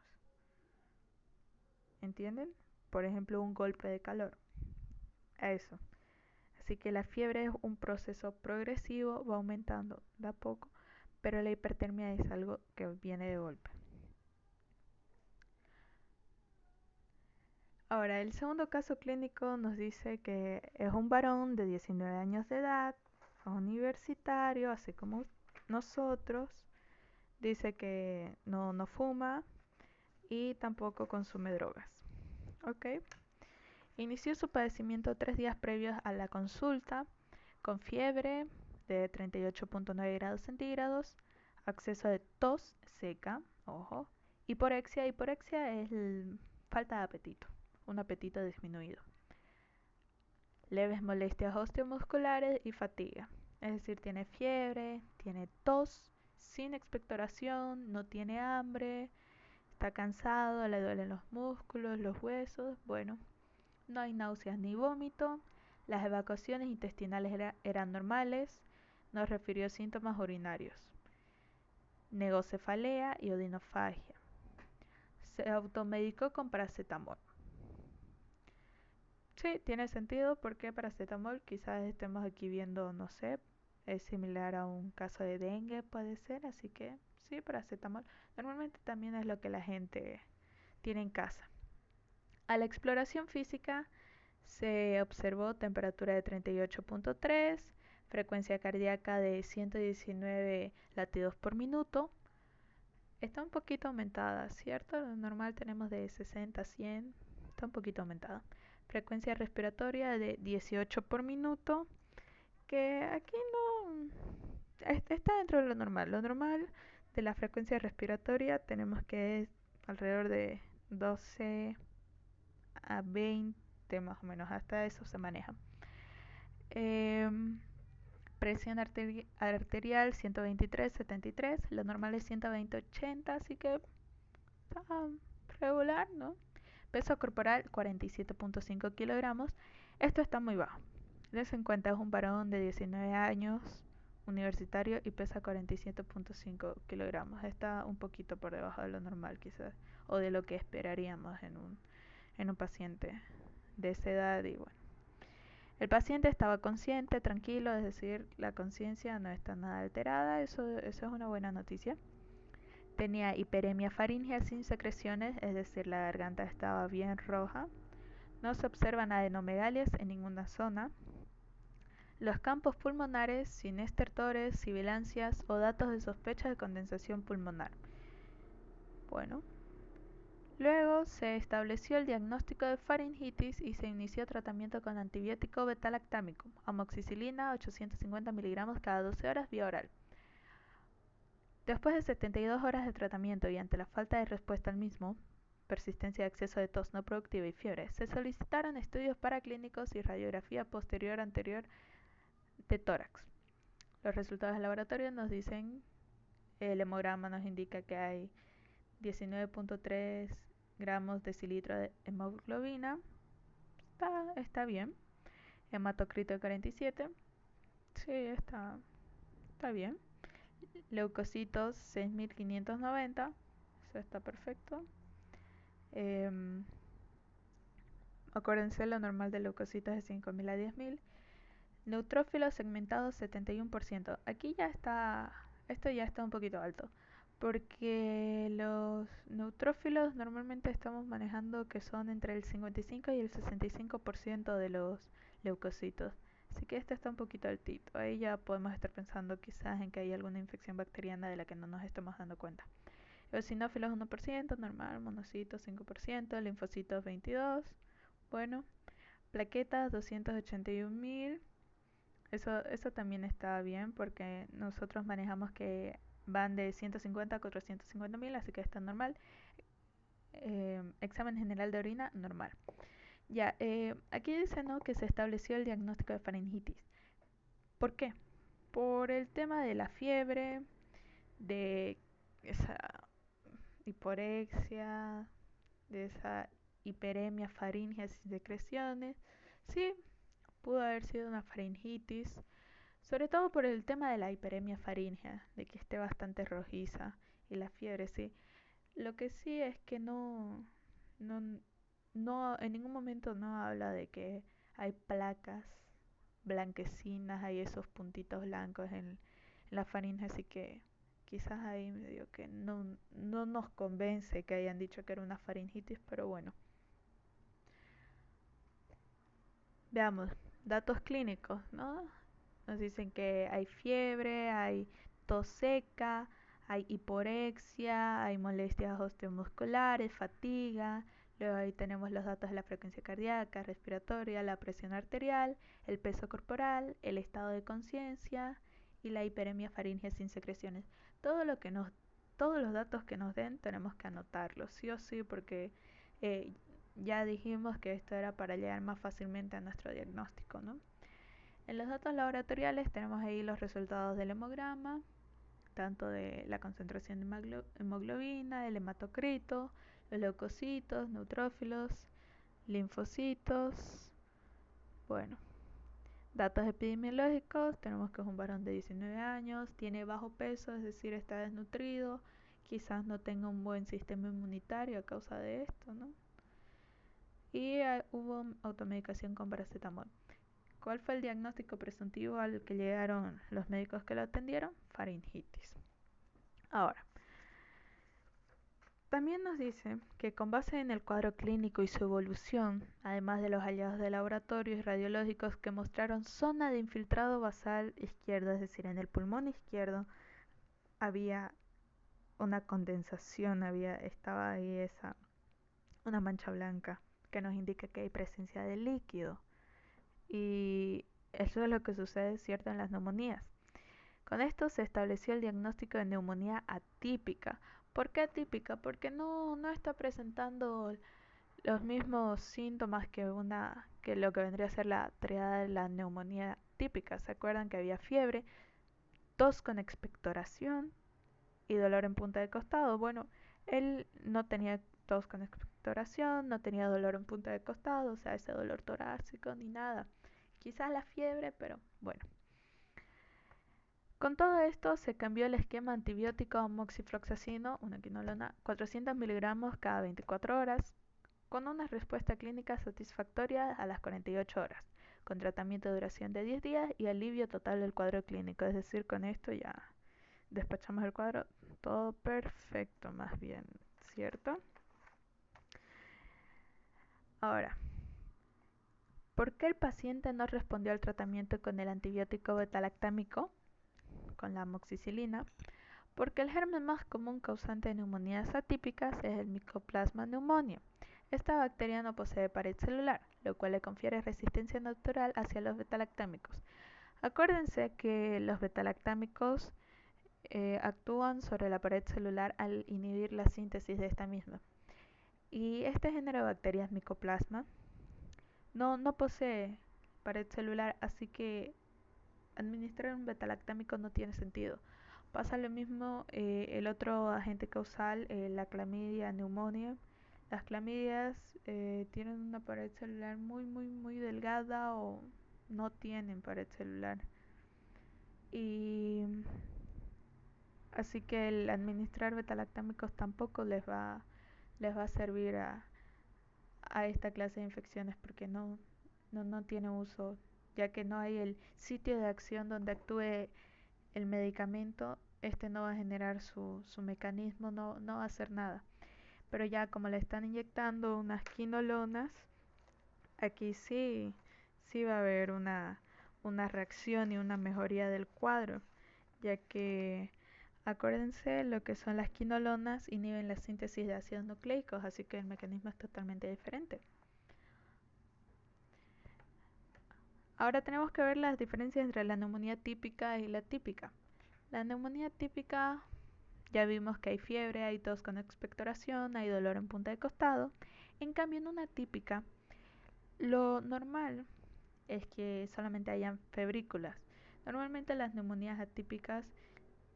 ¿Entienden? Por ejemplo, un golpe de calor. Eso. Así que la fiebre es un proceso progresivo, va aumentando de a poco, pero la hipertermia es algo que viene de golpe. Ahora, el segundo caso clínico nos dice que es un varón de 19 años de edad, universitario, así como nosotros. Dice que no fuma y tampoco consume drogas. ¿Ok? Inició su padecimiento 3 días previos a la consulta con fiebre de 38.9 grados centígrados, acceso de tos seca, ojo, hiporexia. Hiporexia es falta de apetito, un apetito disminuido. Leves molestias osteomusculares y fatiga. Es decir, tiene fiebre, tiene tos, sin expectoración, no tiene hambre, está cansado, le duelen los músculos, los huesos. Bueno, no hay náuseas ni vómito. Las evacuaciones intestinales eran normales. Nos refirió síntomas urinarios. Negó cefalea y odinofagia. Se automedicó con paracetamol. Sí, tiene sentido porque paracetamol quizás estemos aquí viendo, no sé, es similar a un caso de dengue, puede ser, así que sí, paracetamol. Normalmente también es lo que la gente tiene en casa. A la exploración física se observó temperatura de 38.3, frecuencia cardíaca de 119 latidos por minuto. Está un poquito aumentada, ¿cierto? Lo normal tenemos de 60 a 100, está un poquito aumentada. Frecuencia respiratoria de 18 por minuto, que aquí no está dentro de lo normal. Lo normal de la frecuencia respiratoria tenemos que es alrededor de 12 a 20 más o menos, hasta eso se maneja. Presión arterial 123/73, lo normal es 120/80, así que está regular, ¿no? Peso corporal 47.5 kilogramos. Esto está muy bajo. Dense en cuenta, es un varón de 19 años, universitario, y pesa 47.5 kilogramos. Está un poquito por debajo de lo normal quizás, o de lo que esperaríamos en un paciente de esa edad. Y bueno, el paciente estaba consciente, tranquilo, es decir, la conciencia no está nada alterada, eso es una buena noticia. Tenía hiperemia faríngea sin secreciones, es decir, la garganta estaba bien roja. No se observan adenomegalias en ninguna zona. Los campos pulmonares sin estertores, sibilancias o datos de sospecha de condensación pulmonar. Bueno, luego se estableció el diagnóstico de faringitis y se inició tratamiento con antibiótico beta-lactámico, amoxicilina 850 mg cada 12 horas vía oral. Después de 72 horas de tratamiento y ante la falta de respuesta al mismo, persistencia de exceso de tos no productiva y fiebre, se solicitaron estudios paraclínicos y radiografía posterior anterior de tórax. Los resultados del laboratorio nos dicen, el hemograma nos indica que hay 19.3 gramos decilitro de hemoglobina, está bien. Hematocrito de 47, sí, está bien. Leucocitos 6590, eso está perfecto. Acuérdense, lo normal de leucocitos es 5000 a 10000. Neutrófilos segmentados 71%. Aquí ya está, esto ya está un poquito alto, porque los neutrófilos normalmente estamos manejando que son entre el 55 y el 65% de los leucocitos. Así que este está un poquito altito. Ahí ya podemos estar pensando quizás en que hay alguna infección bacteriana de la que no nos estemos dando cuenta. Eosinófilos 1%, normal. Monocitos 5%, linfocitos 22%. Bueno, plaquetas 281.000. Eso también está bien porque nosotros manejamos que van de 150 a 450.000, así que está normal. Examen general de orina, normal. Ya, aquí dice, ¿no?, que se estableció el diagnóstico de faringitis. ¿Por qué? Por el tema de la fiebre, de esa hiporexia, de esa hiperemia faríngea sin secreciones. Sí, pudo haber sido una faringitis, sobre todo por el tema de la hiperemia faríngea, de que esté bastante rojiza, y la fiebre, sí. Lo que sí es que no, no, en ningún momento no habla de que hay placas blanquecinas, hay esos puntitos blancos en la faringe, así que quizás ahí medio que no nos convence que hayan dicho que era una faringitis, pero bueno. Veamos, datos clínicos, ¿no? Nos dicen que hay fiebre, hay tos seca, hay hiporexia, hay molestias osteomusculares, fatiga. Luego ahí tenemos los datos de la frecuencia cardíaca, respiratoria, la presión arterial, el peso corporal, el estado de conciencia y la hiperemia faríngea sin secreciones. Todos los datos que nos den tenemos que anotarlos, sí o sí, porque eh, ya dijimos que esto era para llegar más fácilmente a nuestro diagnóstico, ¿no? En los datos laboratoriales tenemos ahí los resultados del hemograma, tanto de la concentración de hemoglobina, el hematocrito, los leucocitos, neutrófilos, linfocitos. Bueno, datos epidemiológicos, tenemos que es un varón de 19 años, tiene bajo peso, es decir, está desnutrido, quizás no tenga un buen sistema inmunitario a causa de esto, ¿no? Y hubo automedicación con paracetamol. ¿Cuál fue el diagnóstico presuntivo al que llegaron los médicos que lo atendieron? Faringitis. Ahora, también nos dice que con base en el cuadro clínico y su evolución, además de los hallazgos de laboratorio y radiológicos que mostraron zona de infiltrado basal izquierdo, es decir, en el pulmón izquierdo había una condensación, estaba ahí una mancha blanca que nos indica que hay presencia de líquido. Y eso es lo que sucede, cierto, en las neumonías. Con esto se estableció el diagnóstico de neumonía atípica. ¿Por qué atípica? Porque no está presentando los mismos síntomas que lo que vendría a ser la triada de la neumonía típica. ¿Se acuerdan que había fiebre, tos con expectoración y dolor en punta de costado? Bueno, él no tenía tos con expectoración, no tenía dolor en punta de costado, o sea, ese dolor torácico ni nada. Quizás la fiebre, pero bueno. Con todo esto se cambió el esquema antibiótico a moxifloxacino, una quinolona, 400 miligramos cada 24 horas, con una respuesta clínica satisfactoria a las 48 horas, con tratamiento de duración de 10 días y alivio total del cuadro clínico. Es decir, con esto ya despachamos el cuadro, todo perfecto más bien, ¿cierto? Ahora, ¿por qué el paciente no respondió al tratamiento con el antibiótico betalactámico, con la amoxicilina? Porque el germen más común causante de neumonías atípicas es el Mycoplasma pneumoniae. Esta bacteria no posee pared celular, lo cual le confiere resistencia natural hacia los betalactámicos. Acuérdense que los betalactámicos actúan sobre la pared celular al inhibir la síntesis de esta misma. Y este género de bacterias Mycoplasma no posee pared celular, así que administrar un betalactámico no tiene sentido. Pasa lo mismo el otro agente causal, la clamidia pneumoniae. Las clamidias tienen una pared celular muy delgada o no tienen pared celular. Y así que el administrar betalactámicos tampoco les va a servir a esta clase de infecciones porque no tiene uso, ya que no hay el sitio de acción donde actúe el medicamento. Este no va a generar su mecanismo, no va a hacer nada. Pero ya como le están inyectando unas quinolonas, aquí sí va a haber una reacción y una mejoría del cuadro, ya que acuérdense lo que son las quinolonas inhiben la síntesis de ácidos nucleicos, así que el mecanismo es totalmente diferente. Ahora tenemos que ver las diferencias entre la neumonía típica y la típica. La neumonía típica, ya vimos que hay fiebre, hay tos con expectoración, hay dolor en punta de costado. En cambio, en una típica, lo normal es que solamente hayan febrículas. Normalmente las neumonías atípicas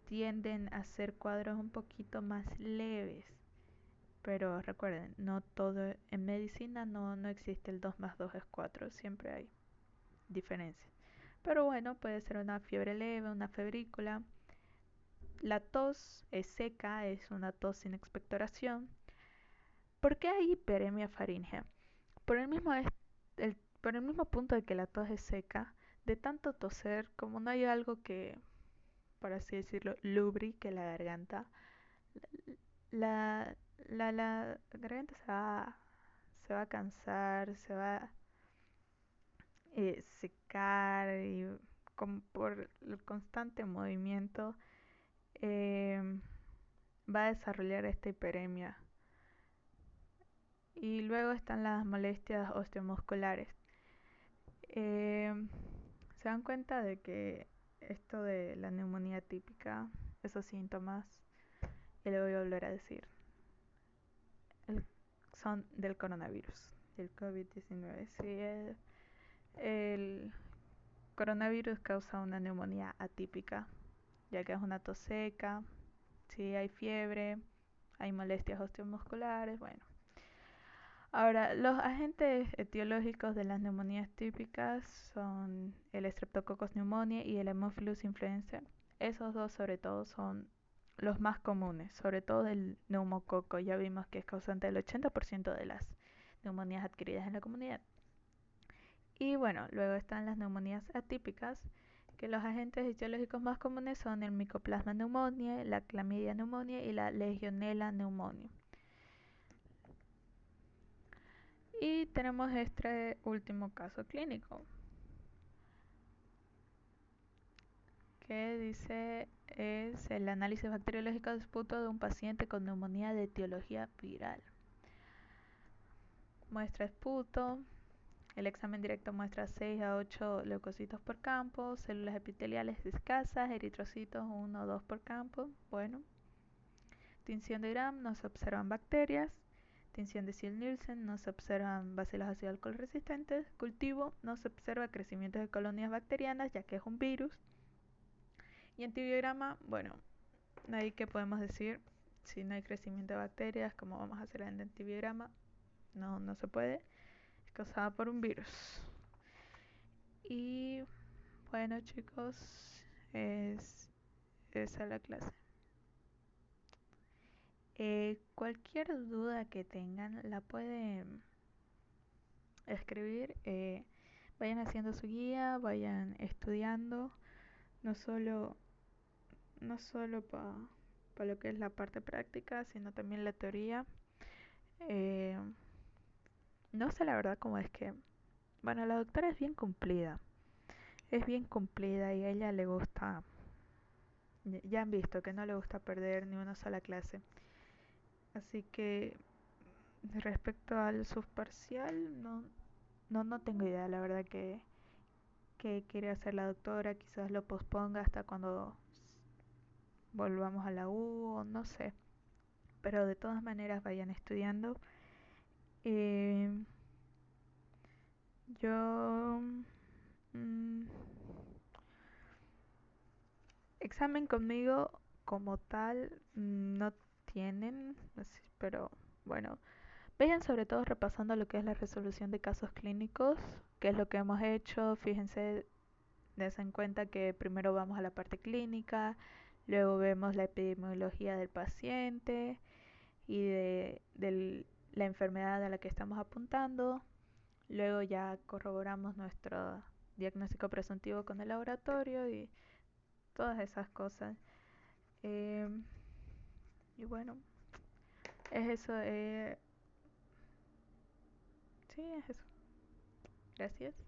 tienden a ser cuadros un poquito más leves. Pero recuerden, no todo en medicina no existe el 2 más 2 es 4, siempre hay diferencias. Pero bueno, puede ser una fiebre leve, una febrícula. La tos es seca, es una tos sin expectoración. ¿Por qué hay hiperemia faríngea? Por el mismo, por el mismo punto de que la tos es seca, de tanto toser, como no hay algo que, por así decirlo, lubrique la garganta, la, la garganta se va a cansar, se va a secar y por el constante movimiento eh, va a desarrollar esta hiperemia. Y luego están las molestias osteomusculares. Se dan cuenta de que esto de la neumonía típica, esos síntomas, y le voy a volver a decir, son del coronavirus, del COVID-19. Sí, el coronavirus causa una neumonía atípica, ya que es una tos seca, sí hay fiebre, hay molestias osteomusculares, bueno. Ahora, los agentes etiológicos de las neumonías típicas son el Streptococcus pneumoniae y el Haemophilus influenzae. Esos dos sobre todo son los más comunes, sobre todo el neumococo. Ya vimos que es causante del 80% de las neumonías adquiridas en la comunidad. Y bueno, luego están las neumonías atípicas, que los agentes etiológicos más comunes son el Mycoplasma pneumoniae, la Chlamydia pneumoniae y la Legionella pneumoniae. Y tenemos este último caso clínico, que dice es el análisis bacteriológico de esputo de un paciente con neumonía de etiología viral. Muestra esputo, el examen directo muestra 6 a 8 leucocitos por campo, células epiteliales escasas, eritrocitos 1 o 2 por campo. Bueno, tinción de Gram, no se observan bacterias. Tinción de Ziel-Nielsen, no se observan bacilos ácido alcohol resistentes. Cultivo, no se observa crecimiento de colonias bacterianas, ya que es un virus. Y antibiograma, bueno, ahí que podemos decir, si no hay crecimiento de bacterias, ¿cómo vamos a hacer el antibiograma? No, no se puede, es causada por un virus. Y bueno, chicos, es esa la clase. Cualquier duda que tengan la pueden escribir. Vayan haciendo su guía, vayan estudiando, no solo, no solo para lo que es la parte práctica, sino también la teoría. Eh, no sé la verdad cómo es que, bueno, la doctora es bien cumplida y a ella le gusta, ya han visto que no le gusta perder ni una sola clase. Así que respecto al subparcial, no tengo idea, la verdad que quiere hacer la doctora, quizás lo posponga hasta cuando volvamos a la U o no sé. Pero de todas maneras vayan estudiando. Eh, yo... mm, examen conmigo como tal no tienen, así, pero bueno, vayan sobre todo repasando lo que es la resolución de casos clínicos, que es lo que hemos hecho. Fíjense, des en cuenta que primero vamos a la parte clínica, luego vemos la epidemiología del paciente y de la enfermedad a la que estamos apuntando. Luego ya corroboramos nuestro diagnóstico presuntivo con el laboratorio y todas esas cosas. Eh, y bueno, es eso. Sí, es eso. Gracias.